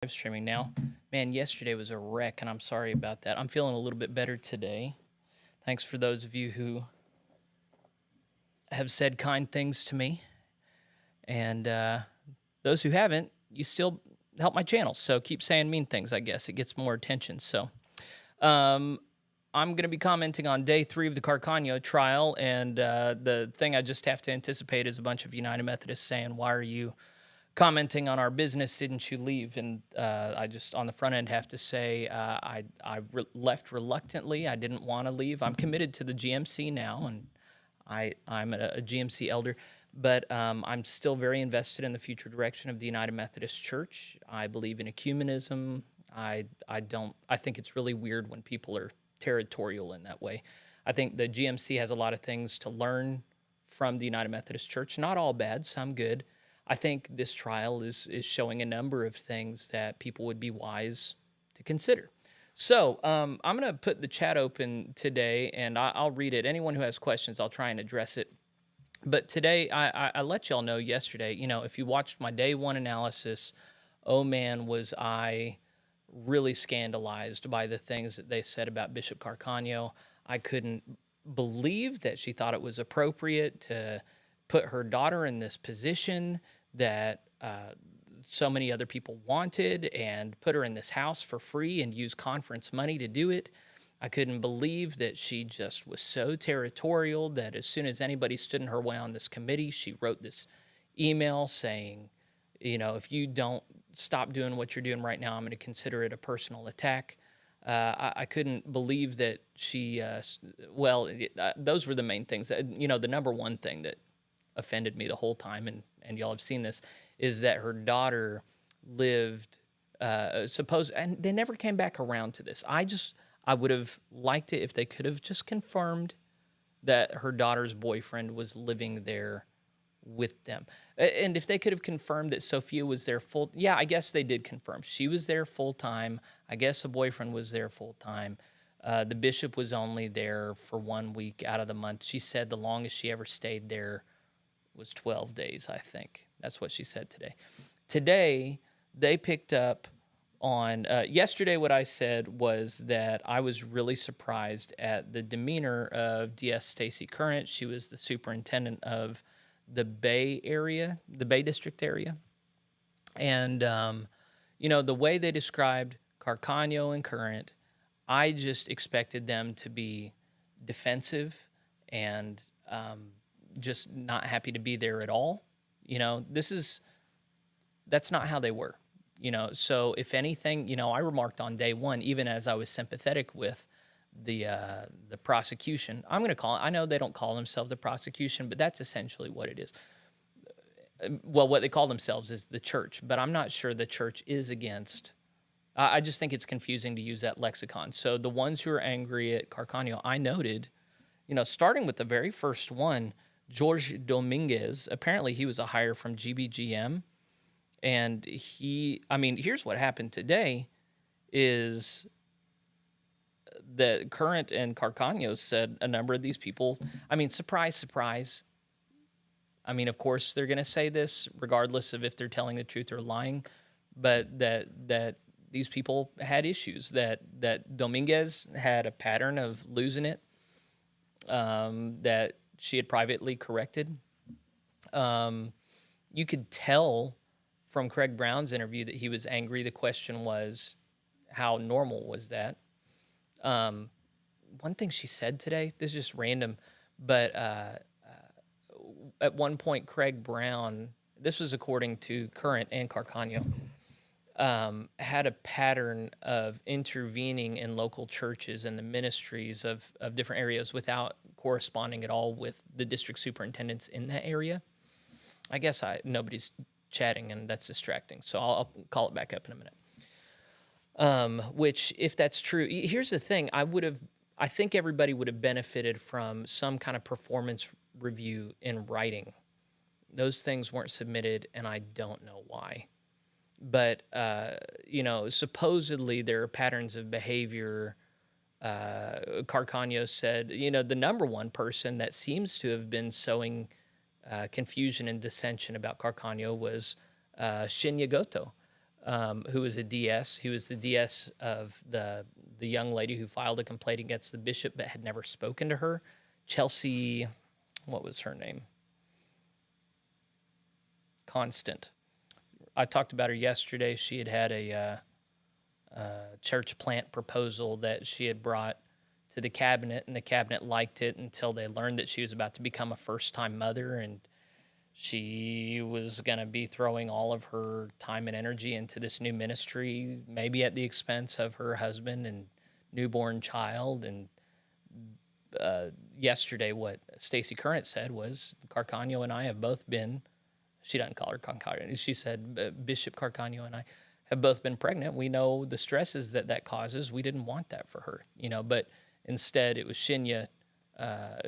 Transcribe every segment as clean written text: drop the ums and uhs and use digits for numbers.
Live streaming now. Man, yesterday was a wreck, and I'm sorry about that. I'm feeling a little bit better today. Thanks for those of you who have said kind things to me, and those who haven't, you still help my channel. So keep saying mean things. I guess it gets more attention. So I'm going to be commenting on day 3 of the Carcaño trial, and the thing I just have to anticipate is a bunch of United Methodists saying, "Why are you commenting on our business? Didn't you leave?" And I just, on the front end, have to say I left reluctantly. I didn't want to leave. I'm committed to the GMC now, and I'm a GMC elder, but I'm still very invested in the future direction of the United Methodist Church. I believe in ecumenism. I think it's really weird when people are territorial in that way. I think the GMC has a lot of things to learn from the United Methodist Church. Not all bad, some good. I think this trial is showing a number of things that people would be wise to consider. So I'm going to put the chat open today, and I'll read it. Anyone who has questions, I'll try and address it. But today, I let y'all know yesterday, if you watched my day 1 analysis, oh man, was I really scandalized by the things that they said about Bishop Carcaño. I couldn't believe that she thought it was appropriate to put her daughter in this position that so many other people wanted, and put her in this house for free and use conference money to do it. I couldn't believe that she just was so territorial that as soon as anybody stood in her way on this committee, she wrote this email saying, if you don't stop doing what you're doing right now, I'm going to consider it a personal attack. I couldn't believe that she, those were the main things. The number one thing that offended me the whole time, and y'all have seen this, is that her daughter lived, and they never came back around to this. I would have liked it if they could have just confirmed that her daughter's boyfriend was living there with them. And if they could have confirmed that Sophia was there I guess they did confirm. She was there full time. I guess the boyfriend was there full time. The bishop was only there for 1 week out of the month. She said the longest she ever stayed there was 12 days, I think. That's what she said today. Today, they picked up on, yesterday what I said was that I was really surprised at the demeanor of DS Stacy Current. She was the superintendent of the Bay area, the Bay District area. And, the way they described Carcaño and Current, I just expected them to be defensive and just not happy to be there at all. That's not how they were. So if anything, I remarked on day 1, even as I was sympathetic with the prosecution, I'm going to call it, I know they don't call themselves the prosecution, but that's essentially what it is. Well, what they call themselves is the church, but I'm not sure the church is against. I just think it's confusing to use that lexicon. So the ones who are angry at Carcaño, I noted, starting with the very first one, George Dominguez, apparently he was a hire from GBGM. And here's what happened today is that Current and Carcaño said a number of these people, surprise, surprise. Of course, they're going to say this regardless of if they're telling the truth or lying, but that these people had issues, that Dominguez had a pattern of losing it, that she had privately corrected. You could tell from Craig Brown's interview that he was angry. The question was, how normal was that? One thing she said today, this is just random, but at one point, Craig Brown, this was according to Current and Carcaño, had a pattern of intervening in local churches and the ministries of different areas without corresponding at all with the district superintendents in that area. I guess nobody's chatting, and that's distracting, so I'll call it back up in a minute. Which, if that's true, here's the thing: I think everybody would have benefited from some kind of performance review in writing. Those things weren't submitted, and I don't know why. But supposedly there are patterns of behavior. Carcaño said, the number one person that seems to have been sowing confusion and dissension about Carcaño was Shin Yagoto. who was a DS. He was the DS of the young lady who filed a complaint against the bishop but had never spoken to her. Chelsea, what was her name? Constant. I talked about her yesterday. She had a church plant proposal that she had brought to the cabinet, and the cabinet liked it until they learned that she was about to become a first-time mother, and she was going to be throwing all of her time and energy into this new ministry, maybe at the expense of her husband and newborn child. And yesterday, what Stacey Current said was, Carcaño and I have both been, she doesn't call her Carcaño, she said, Bishop Carcaño and I have both been pregnant. We know the stresses that causes. We didn't want that for her, but instead it was Shinya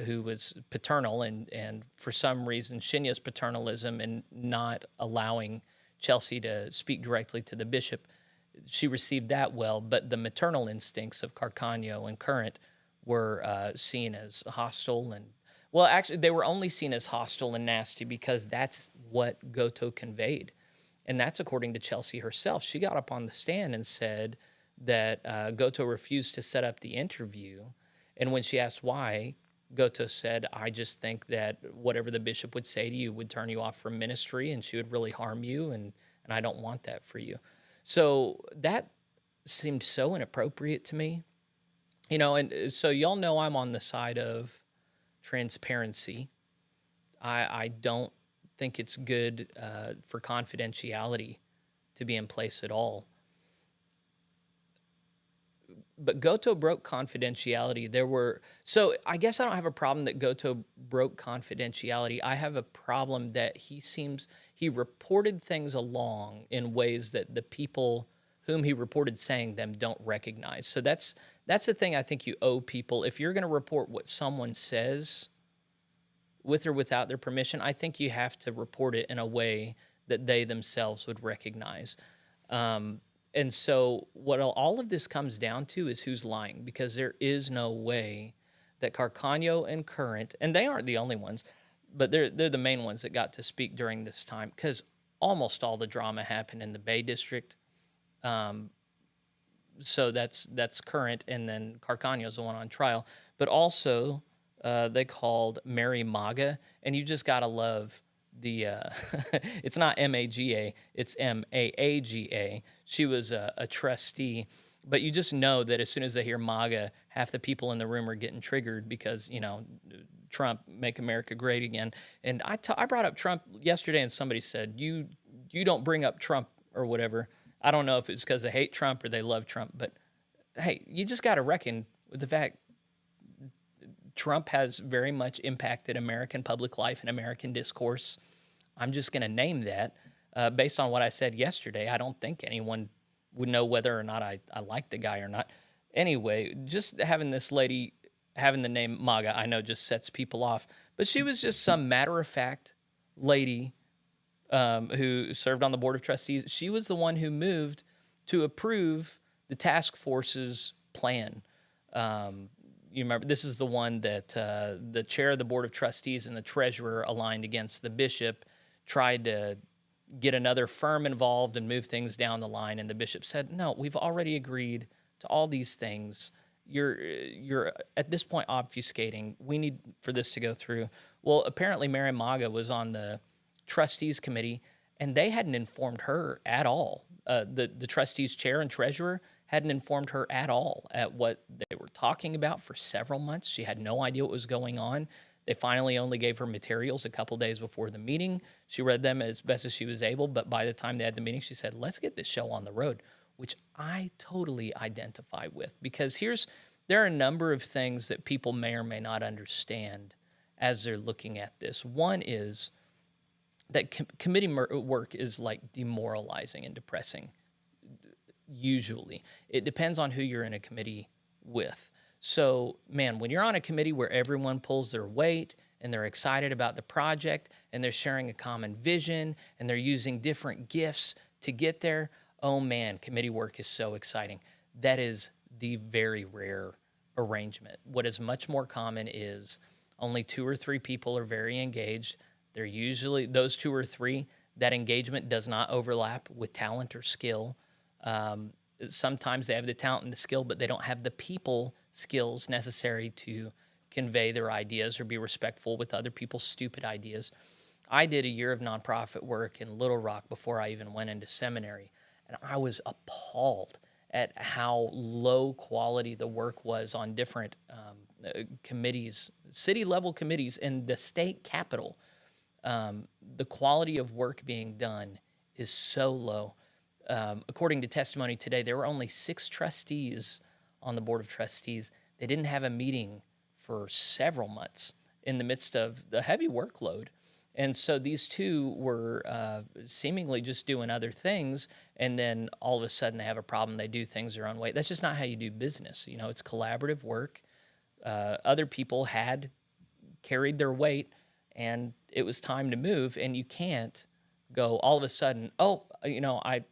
who was paternal, and for some reason, Shinya's paternalism and not allowing Chelsea to speak directly to the bishop, she received that well, but the maternal instincts of Carcaño and Current were seen as hostile, and, well, actually, they were only seen as hostile and nasty because that's what Goto conveyed. And that's according to Chelsea herself. She got up on the stand and said that Goto refused to set up the interview. And when she asked why, Goto said, I just think that whatever the bishop would say to you would turn you off from ministry, and she would really harm you, and I don't want that for you. So that seemed so inappropriate to me. And so y'all know I'm on the side of transparency. I don't think it's good for confidentiality to be in place at all. But Goto broke confidentiality. So I guess I don't have a problem that Goto broke confidentiality. I have a problem that he reported things along in ways that the people whom he reported saying them don't recognize. So that's the thing I think you owe people. If you're going to report what someone says with or without their permission, I think you have to report it in a way that they themselves would recognize. And so what all of this comes down to is who's lying, because there is no way that Carcaño and Current, and they aren't the only ones, but they're the main ones that got to speak during this time, because almost all the drama happened in the Bay District. So that's Current, and then Carcaño's the one on trial. But also they called Mary MAGA, and you just got to love the it's not MAGA, it's MAAGA. She was a trustee, but you just know that as soon as they hear MAGA, half the people in the room are getting triggered because, Trump, make America great again. And I brought up Trump yesterday, and somebody said, you don't bring up Trump or whatever. I don't know if it's because they hate Trump or they love Trump, but hey, you just got to reckon with the fact Trump has very much impacted American public life and American discourse. I'm just going to name that. Based on what I said yesterday, I don't think anyone would know whether or not I like the guy or not. Anyway, just having this lady having the name MAGA, I know just sets people off. But she was just some matter-of-fact lady who served on the Board of Trustees. She was the one who moved to approve the task force's plan. You remember, this is the one that the chair of the Board of Trustees and the treasurer, aligned against the bishop, tried to get another firm involved and move things down the line. And the bishop said, no, we've already agreed to all these things. You're at this point obfuscating. We need for this to go through. Well, apparently Mary MAGA was on the trustees committee, and they hadn't informed her at all. The trustees chair and treasurer hadn't informed her at all at what they were talking about for several months. She had no idea what was going on. They finally only gave her materials a couple days before the meeting. She read them as best as she was able, but by the time they had the meeting, she said, let's get this show on the road, which I totally identify with, because there are a number of things that people may or may not understand as they're looking at this. One is that committee work is like demoralizing and depressing. Usually, it depends on who you're in a committee with. So, man, when you're on a committee where everyone pulls their weight and they're excited about the project and they're sharing a common vision and they're using different gifts to get there, oh man, committee work is so exciting. That is the very rare arrangement. What is much more common is only 2 or 3 people are very engaged. They're usually, those 2 or 3, That engagement does not overlap with talent or skill. Sometimes they have the talent and the skill, but they don't have the people skills necessary to convey their ideas or be respectful with other people's stupid ideas. I did a year of nonprofit work in Little Rock before I even went into seminary, and I was appalled at how low quality the work was on different committees, city level committees in the state capitol. The quality of work being done is so low. According to testimony today, there were only 6 trustees on the board of trustees. They didn't have a meeting for several months in the midst of the heavy workload. And so these two were seemingly just doing other things, and then all of a sudden they have a problem. They do things their own way. That's just not how you do business. You know, it's collaborative work. Other people had carried their weight, and it was time to move. And you can't go all of a sudden, oh, you know, I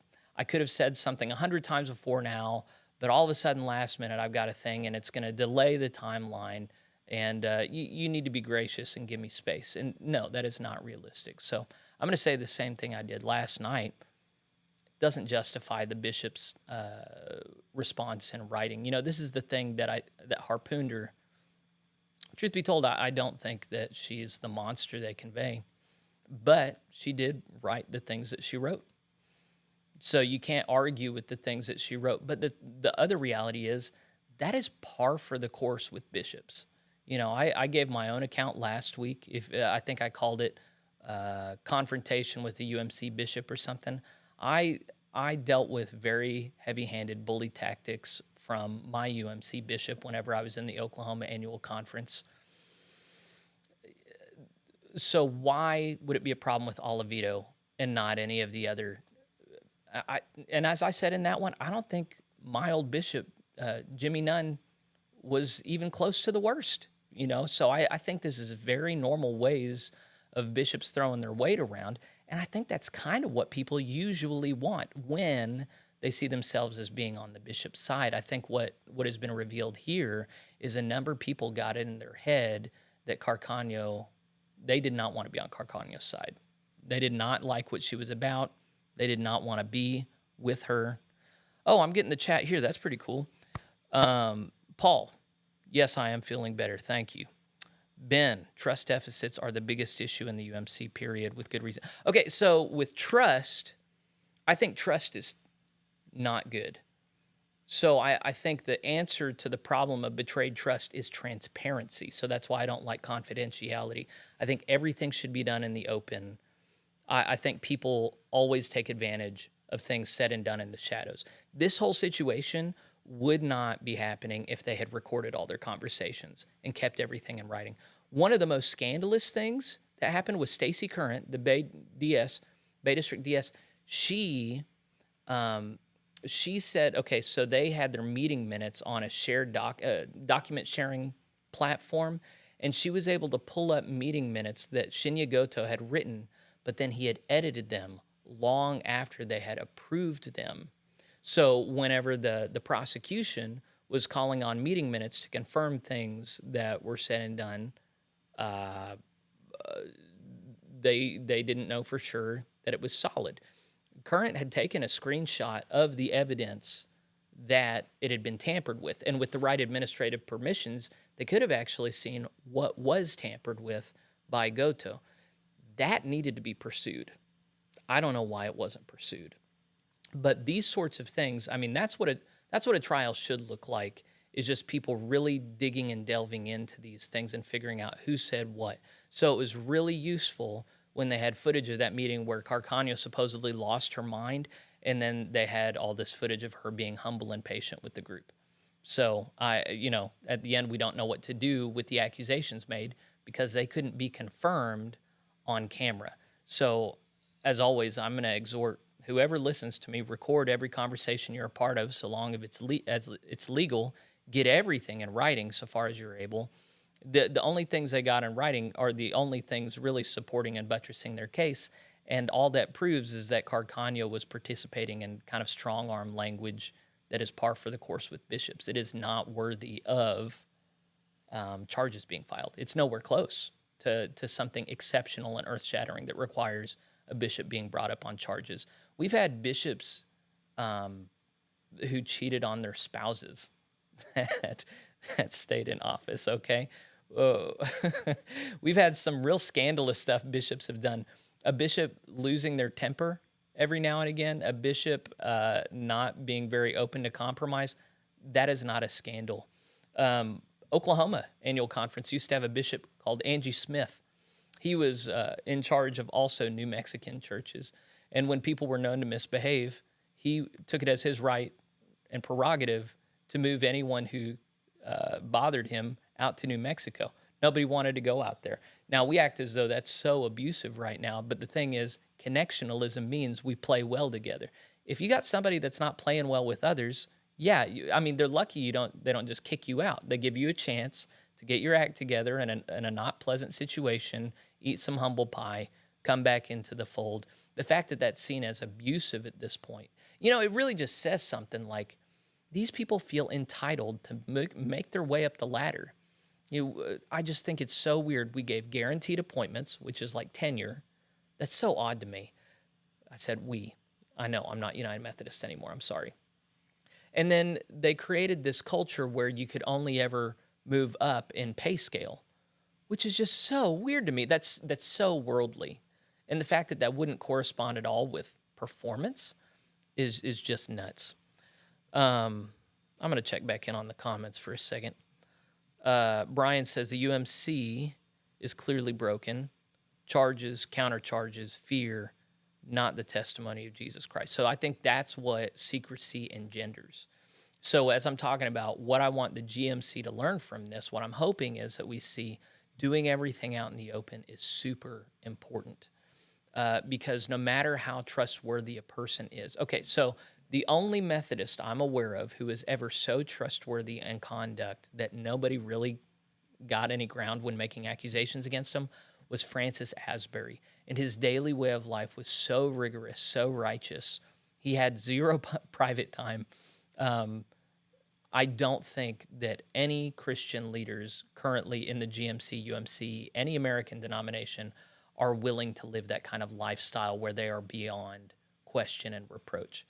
could have said something 100 times before now, but all of a sudden last minute I've got a thing, and it's going to delay the timeline. And you need to be gracious and give me space. And no, that is not realistic. So I'm going to say the same thing I did last night. It doesn't justify the bishop's response in writing. You know, this is the thing that harpooned her. Truth be told, I don't think that she's the monster they convey, but she did write the things that she wrote. So you can't argue with the things that she wrote. But the other reality is that is par for the course with bishops. You know, I gave my own account last week. I think I called it confrontation with the UMC bishop or something. I dealt with very heavy-handed bully tactics from my UMC bishop whenever I was in the Oklahoma annual conference. So why would it be a problem with Olivito and not any of the other? And as I said in that one, I don't think my old bishop, Jimmy Nunn, was even close to the worst. You know, so I think this is very normal ways of bishops throwing their weight around. And I think that's kind of what people usually want when they see themselves as being on the bishop's side. I think what has been revealed here is a number of people got it in their head that Carcaño, they did not want to be on Carcaño's side. They did not like what she was about. They did not want to be with her. Oh, I'm getting the chat here. That's pretty cool. Paul. Yes, I am feeling better. Thank you. Ben, trust deficits are the biggest issue in the UMC, period, with good reason. Okay, so with trust, I think trust is not good. So I think the answer to the problem of betrayed trust is transparency. So that's why I don't like confidentiality. I think everything should be done in the open. I think people always take advantage of things said and done in the shadows. This whole situation would not be happening if they had recorded all their conversations and kept everything in writing. One of the most scandalous things that happened was Stacy Current, the Bay District DS. She said, okay, so they had their meeting minutes on a shared document sharing platform, and she was able to pull up meeting minutes that Shinya Goto had written, but then he had edited them long after they had approved them. So whenever the prosecution was calling on meeting minutes to confirm things that were said and done, they didn't know for sure that it was solid. Current had taken a screenshot of the evidence that it had been tampered with, and with the right administrative permissions, they could have actually seen what was tampered with by Goto. That needed to be pursued. I don't know why it wasn't pursued. But these sorts of things, I mean, that's what a trial should look like, is just people really digging and delving into these things and figuring out who said what. So it was really useful when they had footage of that meeting where Carcaño supposedly lost her mind, and then they had all this footage of her being humble and patient with the group. So at the end, we don't know what to do with the accusations made because they couldn't be confirmed on camera. So as always, I'm going to exhort whoever listens to me, record every conversation you're a part of, so long as it's legal. Get everything in writing so far as you're able. The only things they got in writing are the only things really supporting and buttressing their case, and all that proves is that Carcaño was participating in kind of strong-arm language that is par for the course with bishops. It is not worthy of charges being filed. It's nowhere close to something exceptional and earth-shattering that requires a bishop being brought up on charges. We've had bishops who cheated on their spouses that stayed in office, okay? Whoa. We've had some real scandalous stuff bishops have done. A bishop losing their temper every now and again, a bishop not being very open to compromise. That is not a scandal. Oklahoma Annual Conference used to have a bishop called Angie Smith. He was in charge of also New Mexican churches. And when people were known to misbehave, he took it as his right and prerogative to move anyone who bothered him out to New Mexico. Nobody wanted to go out there. Now, we act as though that's so abusive right now, but the thing is, connectionalism means we play well together. If you got somebody that's not playing well with others, yeah, they're lucky they don't just kick you out. They give you a chance to get your act together in a not pleasant situation, eat some humble pie, come back into the fold. The fact that that's seen as abusive at this point, it really just says something like these people feel entitled to make their way up the ladder. I just think it's so weird. We gave guaranteed appointments, which is like tenure. That's so odd to me. I said we. I know, I'm not United Methodist anymore. I'm sorry. And then they created this culture where you could only ever move up in pay scale, which is just so weird to me. That's so worldly. And the fact that that wouldn't correspond at all with performance is just nuts. I'm going to check back in on the comments for a second. Brian says the UMC is clearly broken. Charges, countercharges, fear, not the testimony of Jesus Christ. So I think that's what secrecy engenders. So as I'm talking about what I want the GMC to learn from this, what I'm hoping is that we see doing everything out in the open is super important. Because no matter how trustworthy a person is. Okay, so the only Methodist I'm aware of who is ever so trustworthy in conduct that nobody really got any ground when making accusations against him was Francis Asbury. And his daily way of life was so rigorous, so righteous. He had zero private time. I don't think that any Christian leaders currently in the GMC, UMC, any American denomination are willing to live that kind of lifestyle where they are beyond question and reproach.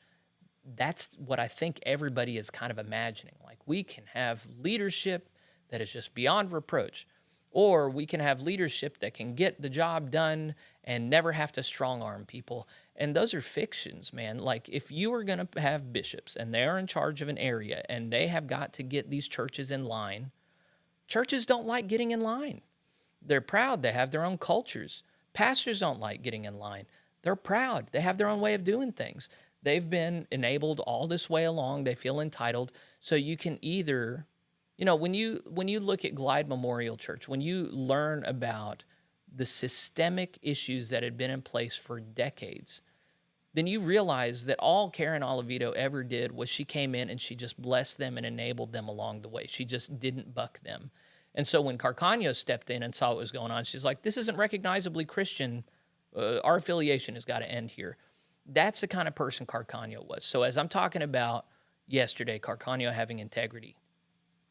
That's what I think everybody is kind of imagining. Like, we can have leadership that is just beyond reproach, or we can have leadership that can get the job done and never have to strong-arm people. And those are fictions, man. Like, if you are going to have bishops and they're in charge of an area and they have got to get these churches in line, churches don't like getting in line. They're proud. They have their own cultures. Pastors don't like getting in line. They're proud. They have their own way of doing things. They've been enabled all this way along. They feel entitled. So you can either, when you look at Glide Memorial Church, when you learn about the systemic issues that had been in place for decades, then you realize that all Karen Oliveto ever did was she came in and she just blessed them and enabled them along the way. She just didn't buck them. And so when Carcaño stepped in and saw what was going on, she's like, this isn't recognizably Christian. Our affiliation has got to end here. That's the kind of person Carcaño was. So as I'm talking about yesterday, Carcaño having integrity,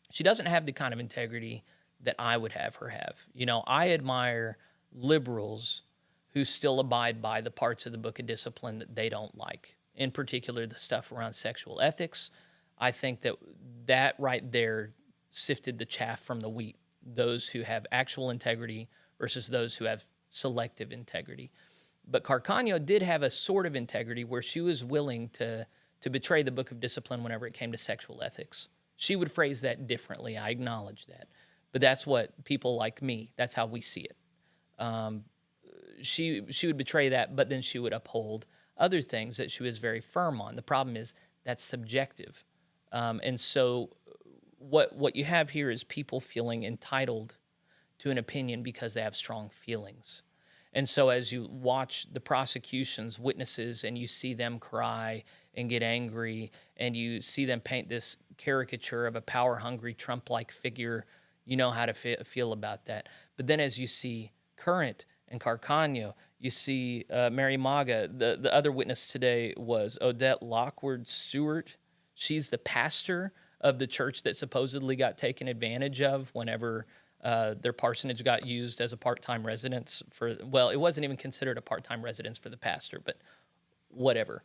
she doesn't have the kind of integrity that I would have her have. I admire liberals who still abide by the parts of the Book of Discipline that they don't like, in particular the stuff around sexual ethics. I think that right there sifted the chaff from the wheat, those who have actual integrity versus those who have selective integrity. But Carcaño did have a sort of integrity where she was willing to betray the Book of Discipline whenever it came to sexual ethics. She would phrase that differently. I acknowledge that. But that's what people like me, that's how we see it. She would betray that, but then she would uphold other things that she was very firm on. The problem is that's subjective. And so what you have here is people feeling entitled to an opinion because they have strong feelings. And so as you watch the prosecution's witnesses and you see them cry and get angry and you see them paint this caricature of a power-hungry Trump-like figure, you know how to feel about that. But then as you see Current and Carcaño, you see Mary Maga. The other witness today was Odette Lockwood Stewart. She's the pastor of the church that supposedly got taken advantage of whenever Their parsonage got used as a part-time residence well, it wasn't even considered a part-time residence for the pastor, but whatever.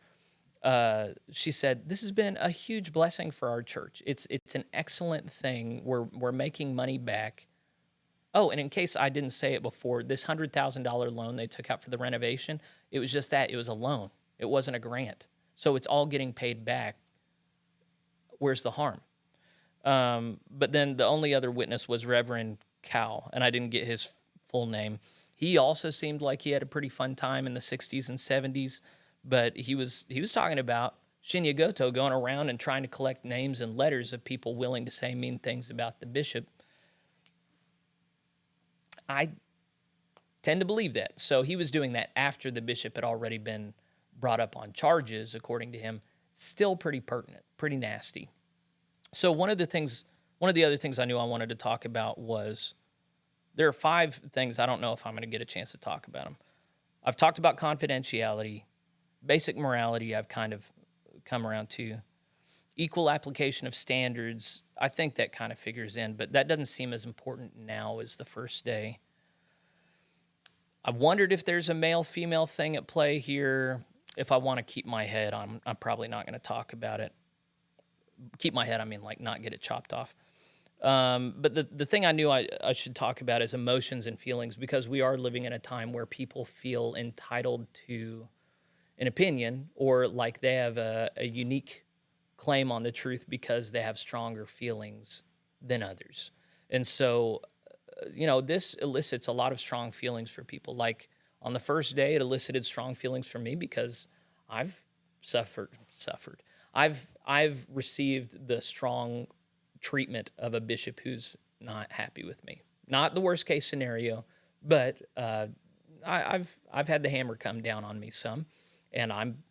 She said, "This has been a huge blessing for our church. It's an excellent thing. We're making money back." Oh, and in case I didn't say it before, this $100,000 loan they took out for the renovation, it was just that. It was a loan. It wasn't a grant. So it's all getting paid back. Where's the harm? But then the only other witness was Reverend Cow, and I didn't get his full name. He also seemed like he had a pretty fun time in the 60s and 70s, but he was talking about Shinya Goto going around and trying to collect names and letters of people willing to say mean things about the bishop. I tend to believe that. So he was doing that after the bishop had already been brought up on charges, according to him. Still pretty pertinent, pretty nasty. So one of the other things I knew I wanted to talk about was, there are 5 things. I don't know if I'm going to get a chance to talk about them. I've talked about confidentiality, basic morality. I've kind of come around to equal application of standards. I think that kind of figures in, but that doesn't seem as important now as the first day. I wondered if there's a male-female thing at play here. If I want to keep my head, I'm probably not going to talk about it. Keep my head, I mean like not get it chopped off. But the thing I knew I should talk about is emotions and feelings, because we are living in a time where people feel entitled to an opinion, or like they have a unique claim on the truth because they have stronger feelings than others. And so, this elicits a lot of strong feelings for people. Like on the first day, it elicited strong feelings for me because I've suffered. I've received the strong treatment of a bishop who's not happy with me. Not the worst case scenario, but I've had the hammer come down on me some, and I'm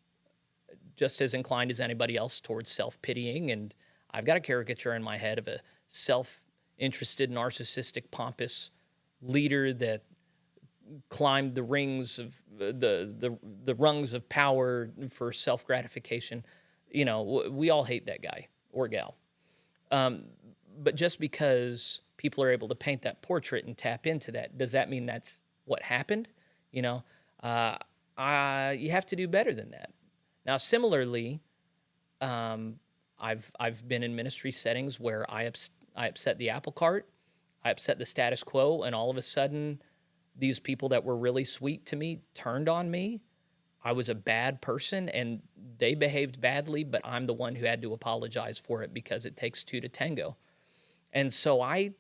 just as inclined as anybody else towards self-pitying, and I've got a caricature in my head of a self-interested, narcissistic, pompous leader that climbed the rings of the rungs of power for self-gratification. We all hate that guy or gal. But just because people are able to paint that portrait and tap into that, does that mean that's what happened? You have to do better than that. Now, similarly, I've been in ministry settings where I upset the apple cart, I upset the status quo, and all of a sudden, these people that were really sweet to me turned on me. I was a bad person, and they behaved badly, but I'm the one who had to apologize for it because it takes 2 to tango. And so I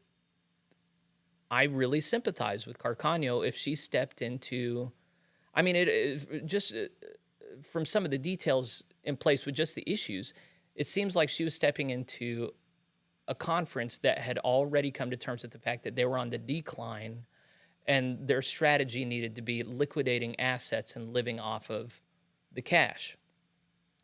really sympathize with Carcaño if she stepped into, just from some of the details in place with just the issues, it seems like she was stepping into a conference that had already come to terms with the fact that they were on the decline, and their strategy needed to be liquidating assets and living off of the cash.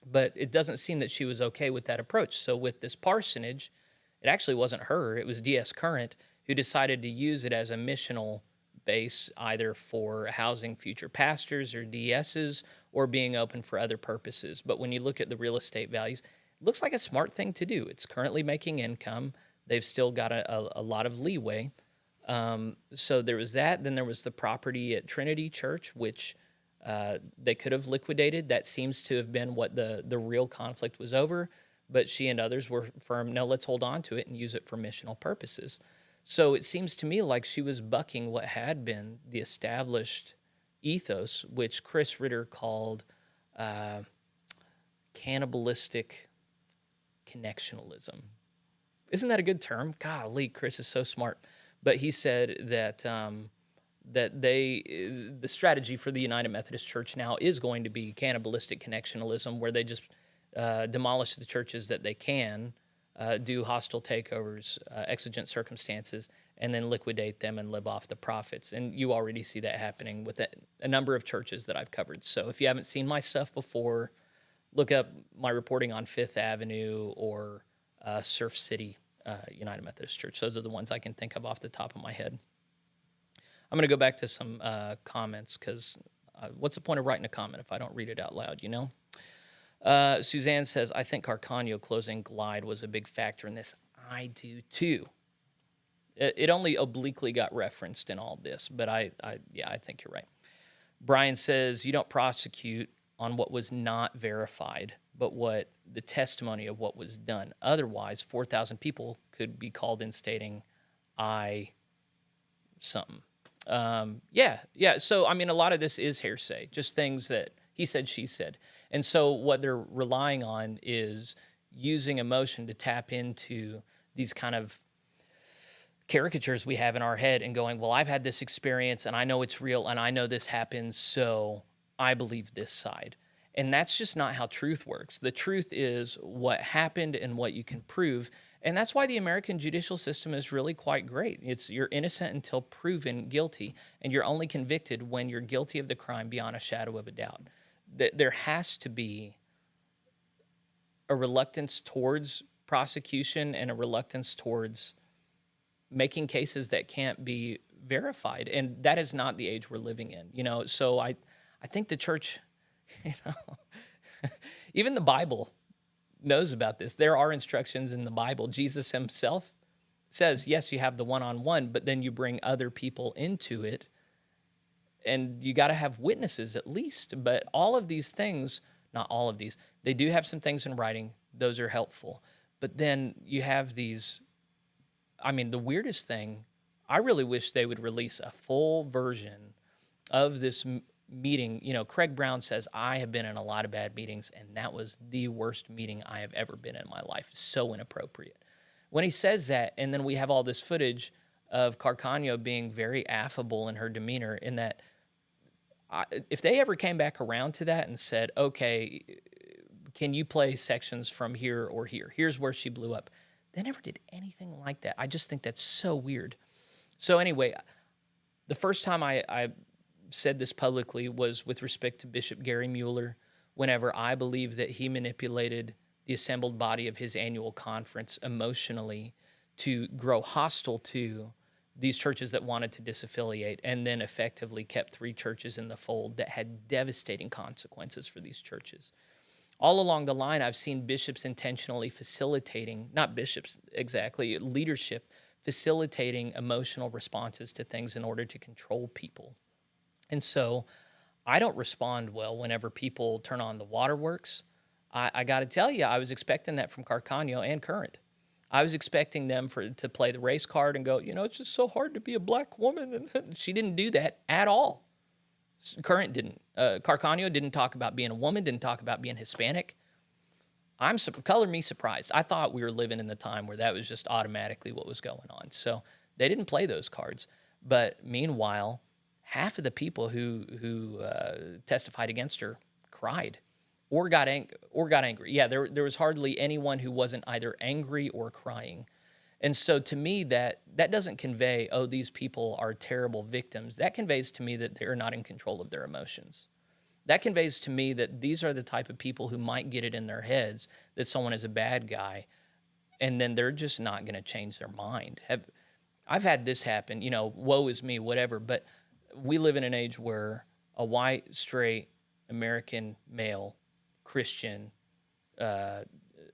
But it doesn't seem that she was okay with that approach. So with this parsonage, it actually wasn't her. It was DS Current who decided to use it as a missional base, either for housing future pastors or DSs, or being open for other purposes. But when you look at the real estate values, it looks like a smart thing to do. It's currently making income. They've still got a lot of leeway. So there was that. Then there was the property at Trinity Church, which they could have liquidated. That seems to have been what the real conflict was over. But she and others were firm, no, let's hold on to it and use it for missional purposes. So it seems to me like she was bucking what had been the established ethos, which Chris Ritter called cannibalistic connectionalism. Isn't that a good term? Golly, Chris is so smart. But he said that the strategy for the United Methodist Church now is going to be cannibalistic connectionalism, where they just demolish the churches that they can, do hostile takeovers, exigent circumstances, and then liquidate them and live off the profits. And you already see that happening with a number of churches that I've covered. So if you haven't seen my stuff before, look up my reporting on Fifth Avenue or Surf City United Methodist Church. Those are the ones I can think of off the top of my head. I'm going to go back to some comments, because what's the point of writing a comment if I don't read it out loud, Suzanne says, I think Carcaño closing Glide was a big factor in this. I do too. It only obliquely got referenced in all this, but I think you're right. Brian says you don't prosecute on what was not verified, but what the testimony of what was done. Otherwise, 4,000 people could be called in stating, I something. Yeah. So, I mean, a lot of this is hearsay, just things that he said, she said. And so what they're relying on is using emotion to tap into these kind of caricatures we have in our head and going, well, I've had this experience and I know it's real and I know this happens, so I believe this side. And that's just not how truth works. The truth is what happened and what you can prove. And that's why the American judicial system is really quite great. It's you're innocent until proven guilty, and you're only convicted when you're guilty of the crime beyond a shadow of a doubt. There has to be a reluctance towards prosecution and a reluctance towards making cases that can't be verified. And that is not the age we're living in, So I think the church, even the Bible knows about this. There are instructions in the Bible. Jesus himself says, yes, you have the one-on-one, but then you bring other people into it, and you got to have witnesses at least. But all of these things, not all of these, they do have some things in writing. Those are helpful. But then you have these, I mean, the weirdest thing, I really wish they would release a full version of this meeting. Craig Brown says, I have been in a lot of bad meetings, and that was the worst meeting I have ever been in my life. So inappropriate. When he says that, and then we have all this footage of Carcaño being very affable in her demeanor, in that if they ever came back around to that and said, okay, can you play sections from here or here? Here's where she blew up. They never did anything like that. I just think that's so weird. So anyway, the first time I said this publicly was with respect to Bishop Gary Mueller, whenever I believe that he manipulated the assembled body of his annual conference emotionally to grow hostile to these churches that wanted to disaffiliate, and then effectively kept 3 churches in the fold that had devastating consequences for these churches. All along the line, I've seen bishops intentionally facilitating, not bishops exactly, leadership facilitating emotional responses to things in order to control people. And so I don't respond well whenever people turn on the waterworks. I got to tell you, I was expecting that from Carcaño and Current. I was expecting them to play the race card and go, it's just so hard to be a black woman. And she didn't do that at all. Current didn't. Carcaño didn't talk about being a woman, didn't talk about being Hispanic. Color me surprised. I thought we were living in the time where that was just automatically what was going on. So they didn't play those cards. But meanwhile, half of the people who testified against her cried or got angry. Yeah, there was hardly anyone who wasn't either angry or crying. And so to me, that doesn't convey, oh, these people are terrible victims. That conveys to me that they're not in control of their emotions. That conveys to me that these are the type of people who might get it in their heads that someone is a bad guy, and then they're just not going to change their mind. I've had this happen, woe is me, whatever, but we live in an age where a white, straight, American male, Christian,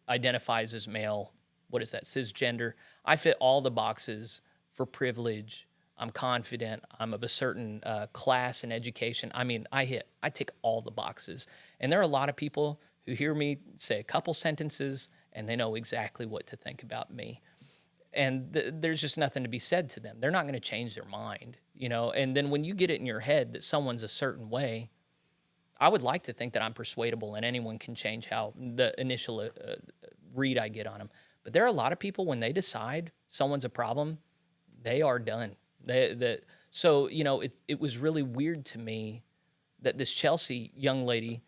identifies as male, what is that, cisgender. I fit all the boxes for privilege. I'm confident. I'm of a certain class and education. I mean, I tick all the boxes. And there are a lot of people who hear me say a couple sentences and they know exactly what to think about me. And there's just nothing to be said to them. They're not going to change their mind, And then when you get it in your head that someone's a certain way, I would like to think that I'm persuadable and anyone can change how the initial read I get on them. But there are a lot of people, when they decide someone's a problem, they are done. So it was really weird to me that this Chelsea young lady,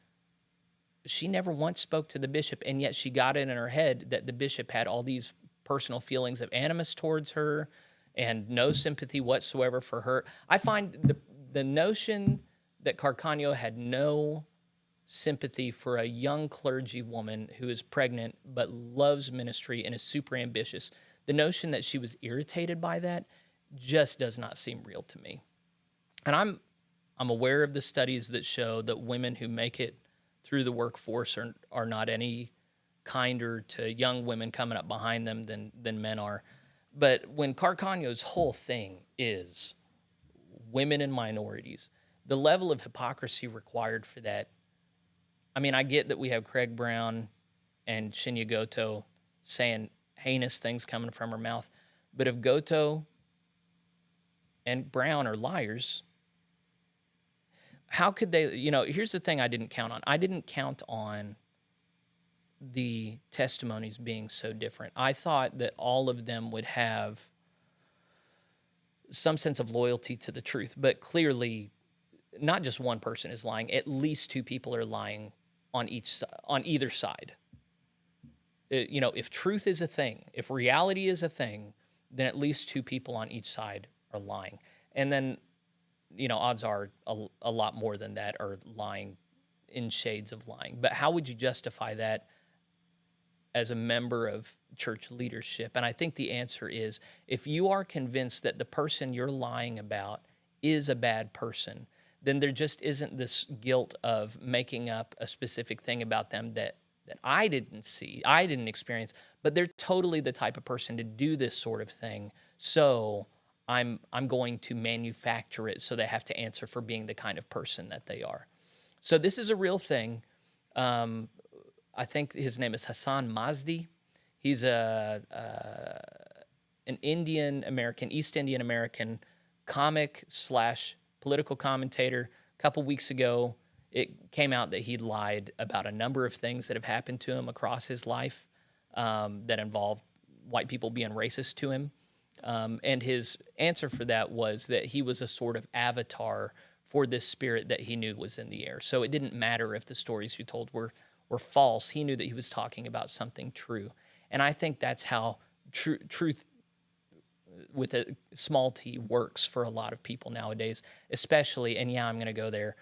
she never once spoke to the bishop, and yet she got it in her head that the bishop had all these personal feelings of animus towards her and no sympathy whatsoever for her. I find the notion that Carcaño had no sympathy for a young clergy woman who is pregnant but loves ministry and is super ambitious, the notion that she was irritated by that just does not seem real to me. And I'm aware of the studies that show that women who make it through the workforce are not any kinder to young women coming up behind them than men are. But when Carcaño's whole thing is women and minorities, the level of hypocrisy required for that, I mean, I get that we have Craig Brown and Shinya Goto saying heinous things coming from her mouth, but if Goto and Brown are liars, how could they, here's the thing I didn't count on. I didn't count on the testimonies being so different. I thought that all of them would have some sense of loyalty to the truth, but clearly not just one person is lying. At least two people are lying on either side. If truth is a thing, if reality is a thing, then at least two people on each side are lying. And then, odds are a lot more than that are lying in shades of lying. But how would you justify that as a member of church leadership? And I think the answer is, if you are convinced that the person you're lying about is a bad person, then there just isn't this guilt of making up a specific thing about them that I didn't see, I didn't experience, but they're totally the type of person to do this sort of thing. So I'm going to manufacture it so they have to answer for being the kind of person that they are. So this is a real thing. I think his name is Hassan Mazdi. He's an Indian American, East Indian American comic / political commentator. A couple weeks ago, it came out that he lied about a number of things that have happened to him across his life that involved white people being racist to him. And his answer for that was that he was a sort of avatar for this spirit that he knew was in the air. So it didn't matter if the stories he told were false. He knew that he was talking about something true. And I think that's how truth with a small t works for a lot of people nowadays, especially, and yeah, I'm going to go there,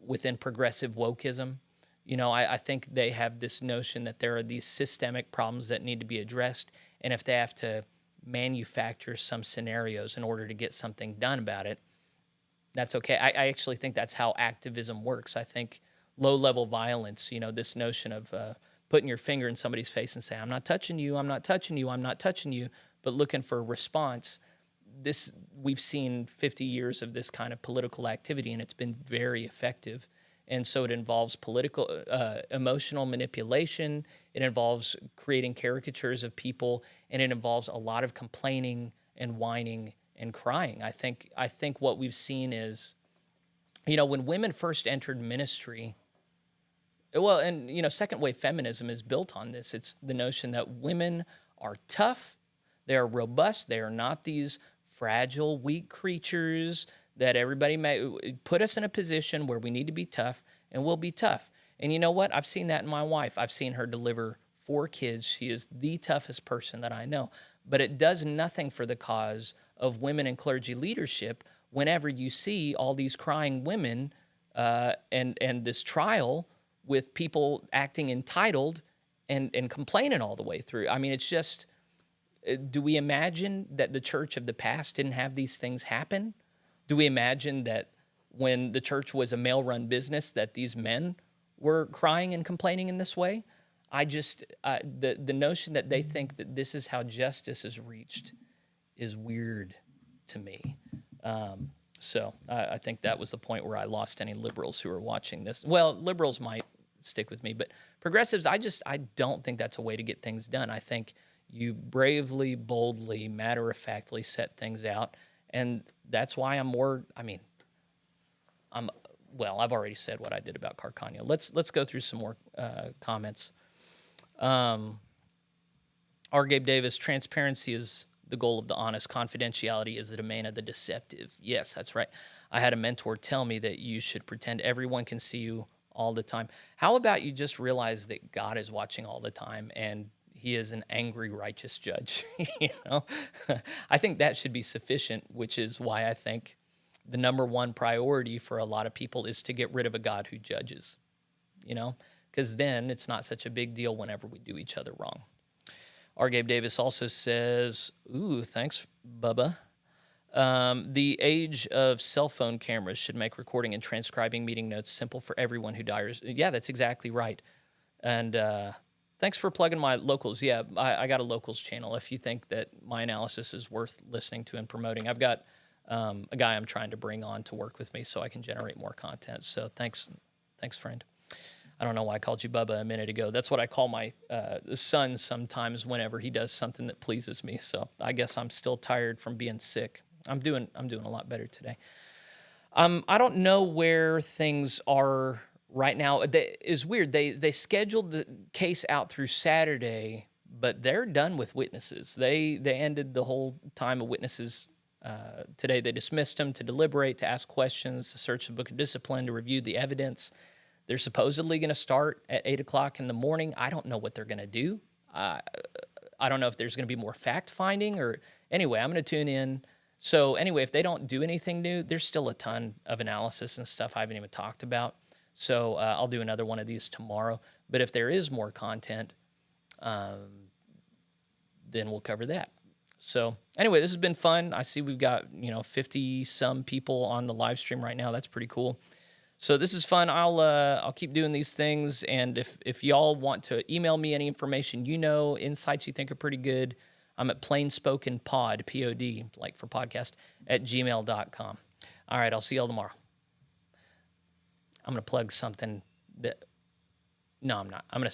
within progressive wokeism. I think they have this notion that there are these systemic problems that need to be addressed, and if they have to manufacture some scenarios in order to get something done about it, that's okay. I actually think that's how activism works. I think low-level violence, this notion of putting your finger in somebody's face and saying, I'm not touching you, I'm not touching you, I'm not touching you, but looking for a response. We've seen 50 years of this kind of political activity, and it's been very effective. And so it involves emotional manipulation. It involves creating caricatures of people, and it involves a lot of complaining and whining and crying. I think what we've seen is, when women first entered ministry, and second wave feminism is built on this. It's the notion that women are tough, they are robust, they are not these fragile, weak creatures that everybody may put us in a position where we need to be tough, and we'll be tough. And you know what? I've seen that in my wife. I've seen her deliver 4 kids. She is the toughest person that I know. But it does nothing for the cause of women in clergy leadership whenever you see all these crying women and this trial with people acting entitled and complaining all the way through. I mean, it's just, do we imagine that the church of the past didn't have these things happen? Do we imagine that when the church was a male-run business that these men were crying and complaining in this way? The notion that they think that this is how justice is reached is weird to me. So I think that was the point where I lost any liberals who were watching this. Well, liberals might stick with me, but progressives, I don't think that's a way to get things done. I think you bravely, boldly, matter-of-factly set things out, and that's why I've already said what I did about Carcaño. Let's go through some more comments. R. Gabe Davis, transparency is the goal of the honest. Confidentiality is the domain of the deceptive. Yes, that's right. I had a mentor tell me that you should pretend everyone can see you all the time. How about you just realize that God is watching all the time and he is an angry, righteous judge? I think that should be sufficient, which is why I think the number one priority for a lot of people is to get rid of a God who judges, because then it's not such a big deal whenever we do each other wrong. R. Gabe Davis also says, ooh, thanks, Bubba. The age of cell phone cameras should make recording and transcribing meeting notes simple for everyone who dies. Yeah, that's exactly right. And Thanks for plugging my locals. Yeah, I got a locals channel if you think that my analysis is worth listening to and promoting. I've got a guy I'm trying to bring on to work with me so I can generate more content. So thanks, friend. I don't know why I called you Bubba a minute ago. That's what I call my son sometimes whenever he does something that pleases me. So I guess I'm still tired from being sick. I'm doing a lot better today. I don't know where things are right now. It's weird. They scheduled the case out through Saturday, but they're done with witnesses. They ended the whole time of witnesses today. They dismissed them to deliberate, to ask questions, to search the book of discipline, to review the evidence. They're supposedly going to start at 8 o'clock in the morning. I don't know what they're going to do. I don't know if there's going to be more fact finding or anyway, I'm going to tune in. So anyway, if they don't do anything new, there's still a ton of analysis and stuff I haven't even talked about. So I'll do another one of these tomorrow. But if there is more content, then we'll cover that. So anyway, this has been fun. I see we've got 50 some people on the live stream right now. That's pretty cool. So this is fun. I'll keep doing these things, and if y'all want to email me any information, insights you think are pretty good, I'm at plainspokenpod, P-O-D, like for podcast, at gmail.com. All right, I'll see y'all tomorrow. I'm going to plug something that... No, I'm not. I'm going to